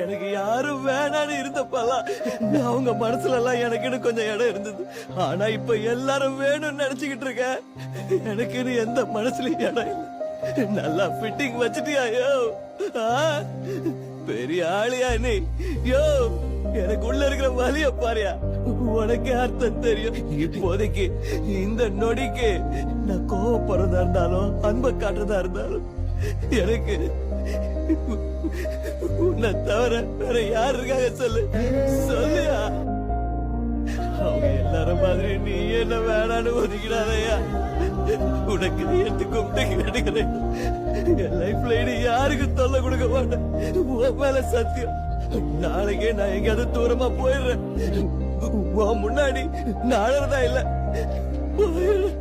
எனக்கு யாரும் வேணான்னு இருந்தப்பெல்லாம் அவங்க மனசுல எல்லாம் எனக்குன்னு கொஞ்சம் இடம் இருந்தது. ஆனா இப்ப எல்லாரும் வேணும்னு நினைச்சுக்கிட்டு இருக்க. எனக்குன்னு எந்த மனசுலயும் இடம் இல்லை. நல்லா ஃபிட்டிங் வச்சிட்டியா யோ? பெரிய ஆளியா நீ யோ? எனக்கு உள்ள இருக்கிற வலிய பாரியா, உனக்கு அர்த்தம் தெரியும். இப்போதைக்கு இந்த நொடிக்கு நான் கோவப்படுறதா இருந்தாலும் அன்பை காட்டுறதா இருந்தாலும் எனக்கு உன்னை தவிர வேற யாரு இருக்காங்க சொல்லு சொல்லியா? அவங்க எல்லாரும் மாதிரி நீ என்ன வேணான்னு ஒதுக்கிடாதையா. உனக்கு எடுத்து கும்பிட்டு கேட்டுக்கிறேன். என் லைஃப்ல இனி யாருக்கு தொல்லை கொடுக்க மாட்டேன். உன் மேல சத்தியம். நாளைக்கே நான் எங்கேயாவது தூரமா போயிடுறேன். உன் முன்னாடி நாளறதா இல்ல போயிடுறேன்.